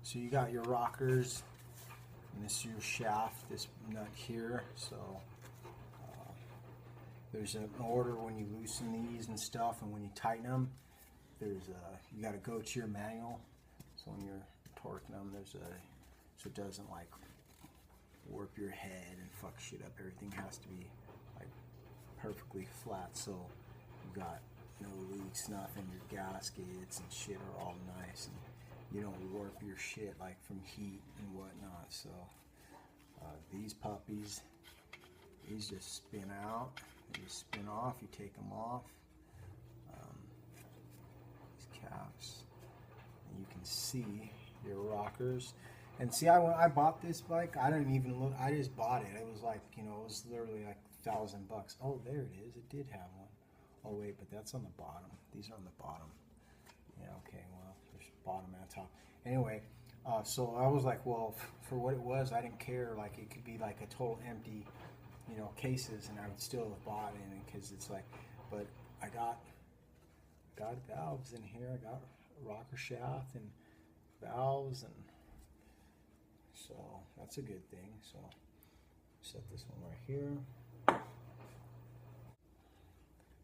So you got your rockers, and this is your shaft, this nut here. So there's an order when you loosen these and stuff, and when you tighten them, there's you got to go to your manual. So when you're torquing them, there's a, so it doesn't like warp your head and fuck shit up. Everything has to be like perfectly flat, so you got no leaks, nothing. Your gaskets and shit are all nice, and you don't warp your shit like from heat and whatnot. So these puppies, these just spin out, they just spin off. You take them off. These caps, and you can see your rockers. And see, when I bought this bike, I didn't even look. I just bought it. It was like, you know, it was literally like $1,000. Oh, there it is. It did have one. Oh wait, but that's on the bottom. These are on the bottom. Yeah, okay. Well, there's bottom and top. Anyway, so I was like, well, for what it was, I didn't care. Like, it could be like a total empty, you know, cases, and I would still have bought it because it's like. But I got valves in here. I got a rocker shaft and valves, and so that's a good thing. So set this one right here.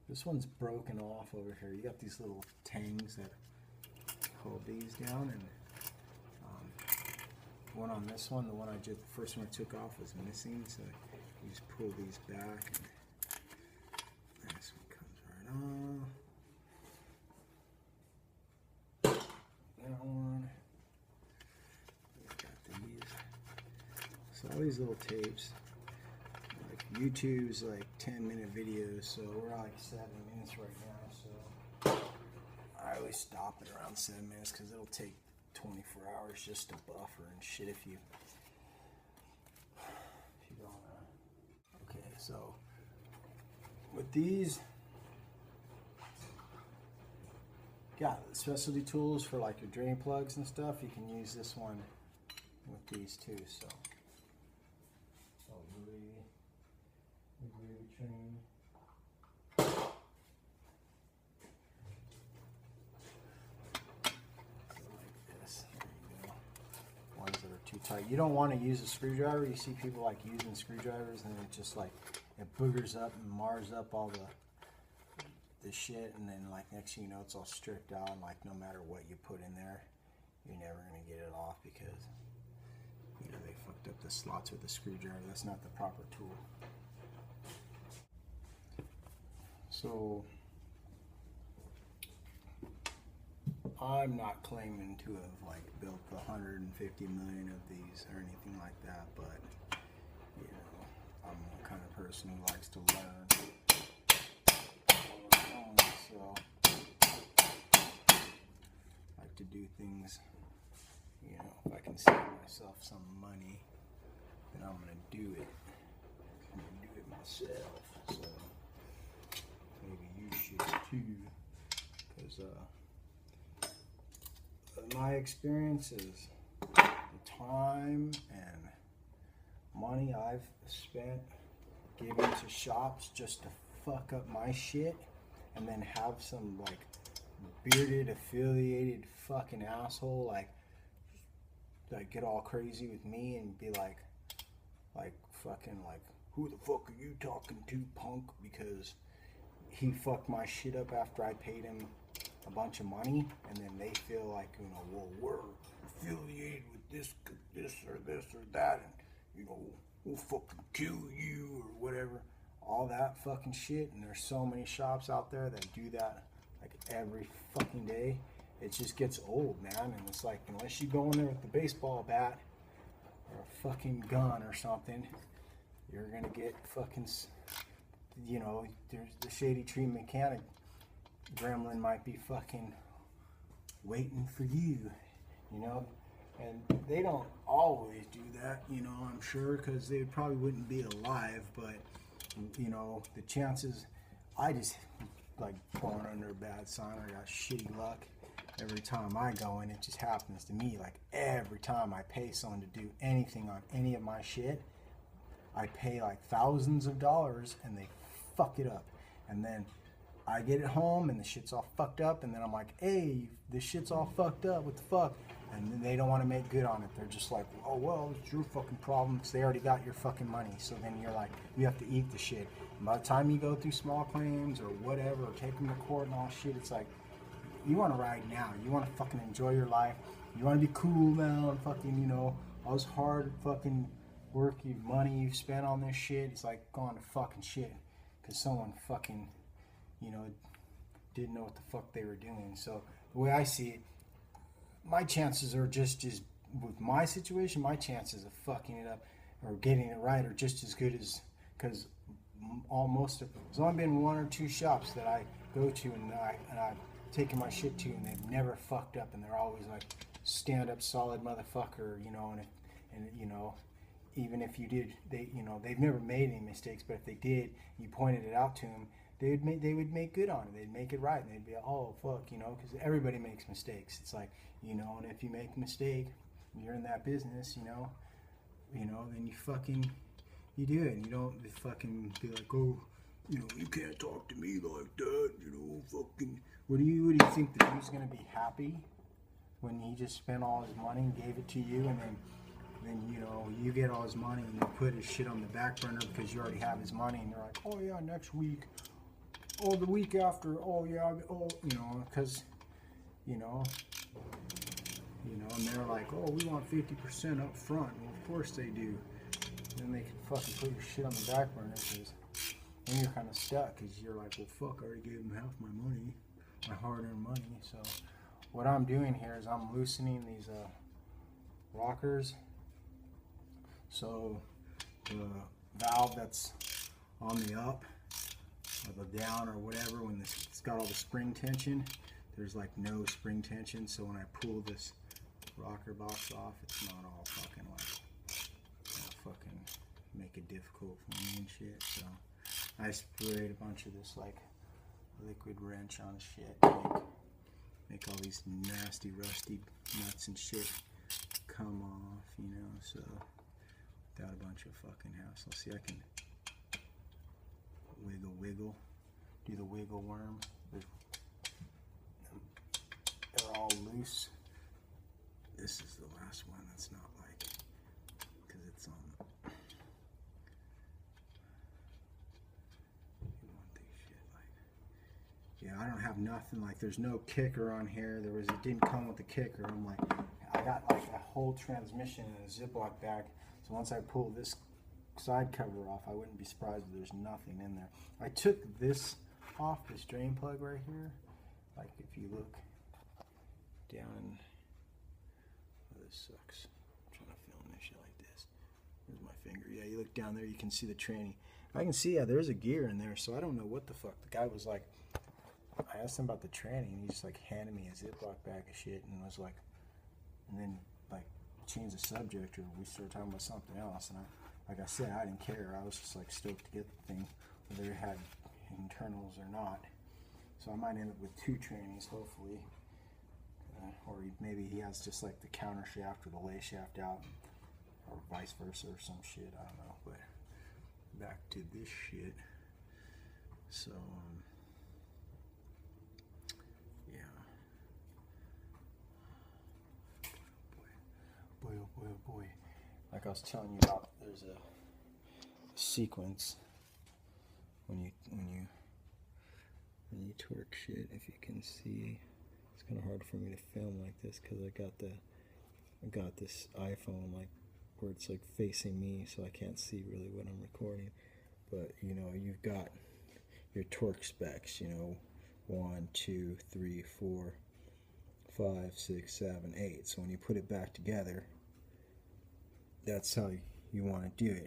This one's broken off over here. You got these little tangs that hold these down, and one on this one, the one I just, the first one I took off was missing, so you just pull these back, and this one comes right off. That one. Got these. So all these little tapes. Like YouTube's like 10-minute videos, so we're like 7 minutes right now. So I always stop at around 7 minutes because it'll take 24 hours just to buffer and shit if you don't. Okay, so with these, got specialty tools for like your drain plugs and stuff. You can use this one with these too. So train. Like this. There you go. Ones that are too tight. You don't want to use a screwdriver. You see people like using screwdrivers, and it just like it boogers up and mars up all the shit, and then like next thing you know, it's all stripped out, and like no matter what you put in there, you're never gonna get it off because, you know, they fucked up the slots with the screwdriver. That's not the proper tool. So I'm not claiming to have like built 150 million of these or anything like that, but you know, I'm the kind of person who likes to learn. So I like to do things, you know, if I can save myself some money, then I'm gonna do it. I'm gonna do it myself. So maybe you should too, because my experience is the time and money I've spent giving to shops just to fuck up my shit, and then have some like bearded affiliated fucking asshole like get all crazy with me and be like fucking like, who the fuck are you talking to, punk? Because he fucked my shit up after I paid him a bunch of money, and then they feel like, you know, well, we're affiliated with this or that, and you know, we'll fucking kill you or whatever, all that fucking shit. And there's so many shops out there that do that like every fucking day. It just gets old, man. And it's like, unless you go in there with the baseball bat or a fucking gun or something, you're gonna get fucking, you know, there's the Shady Tree mechanic gremlin might be fucking waiting for you, you know. And they don't always do that, you know, I'm sure, because they probably wouldn't be alive. But you know, the chances, I just like born under a bad sign. I got shitty luck every time I go in. It just happens to me. Like every time I pay someone to do anything on any of my shit, I pay like thousands of dollars and they fuck it up. And then I get it home and the shit's all fucked up, and then I'm like, hey, this shit's all fucked up, what the fuck? And then they don't want to make good on it. They're just like, oh, well, it's your fucking problem because they already got your fucking money. So then you're like, you have to eat the shit. And by the time you go through small claims or whatever, or take them to court and all shit, it's like, you want to ride now. You want to fucking enjoy your life. You want to be cool now and fucking, you know, all this hard fucking work, money you've spent on this shit. It's like going to fucking shit because someone fucking, you know, didn't know what the fuck they were doing. So the way I see it, my chances are just as, with my situation, my chances of fucking it up or getting it right are just as good as, because there's only been one or two shops that I go to and I've taken my shit to and they've never fucked up and they're always like stand up solid motherfucker, you know, and you know, even if you did, they, you know, they've never made any mistakes, but if they did, you pointed it out to them, they would make good on it. They'd make it right, and they'd be like, oh fuck, you know, because everybody makes mistakes. It's like, you know, and if you make a mistake, you're in that business, you know, then you do it. And you don't fucking be like, oh, you know, you can't talk to me like that, you know, fucking. What do you think the dude's gonna be happy when he just spent all his money and gave it to you, and then you know, you get all his money and you put his shit on the back burner because you already have his money, and you're like, oh yeah, next week, oh the week after, oh yeah, oh, you know, because, you know, and they're like, oh, we want 50% up front. Well, of course they do. Then they can fucking put your shit on the back burner because then you're kind of stuck because you're like, well, fuck, I already gave them half my money, my hard-earned money. So what I'm doing here is I'm loosening these rockers. So the valve that's on the up or the down or whatever, when it's got all the spring tension, there's like no spring tension. So when I pull this rocker box off, it's not all fucking like, fucking make it difficult for me and shit. So I sprayed a bunch of this like liquid wrench on shit, make all these nasty rusty nuts and shit come off, you know, so without a bunch of fucking hassle. See, I can wiggle, do the wiggle worm. They're all loose. This is the last one that's not like, because it's on. You want these shit like, yeah, I don't have nothing, like there's no kicker on here. It didn't come with a kicker. I'm like, I got like a whole transmission in a Ziploc bag. So once I pull this side cover off, I wouldn't be surprised if there's nothing in there. I took this off, this drain plug right here. Like if you look down, oh, this sucks. I'm trying to film this shit like this. Here's my finger. Yeah, you look down there, you can see the tranny. I can see, yeah, there's a gear in there, so I don't know what the fuck. The guy was like, I asked him about the tranny, and he just like handed me a Ziploc bag of shit and was like, and then like change the subject, or we started talking about something else, and like I said, I didn't care. I was just like stoked to get the thing, whether it had internals or not. So I might end up with two trannies, hopefully, or maybe he has just like the counter shaft or the lay shaft out, or vice versa, or some shit. I don't know. But back to this shit. So yeah. Boy, oh boy, oh boy. Like I was telling you about, there's a sequence when you torque shit. If you can see, it's kind of hard for me to film like this because I got this iPhone like where it's like facing me, so I can't see really what I'm recording. But you know, you've got your torque specs. You know, 1, 2, 3, 4, 5, 6, 7, 8. So when you put it back together, that's how you want to do it.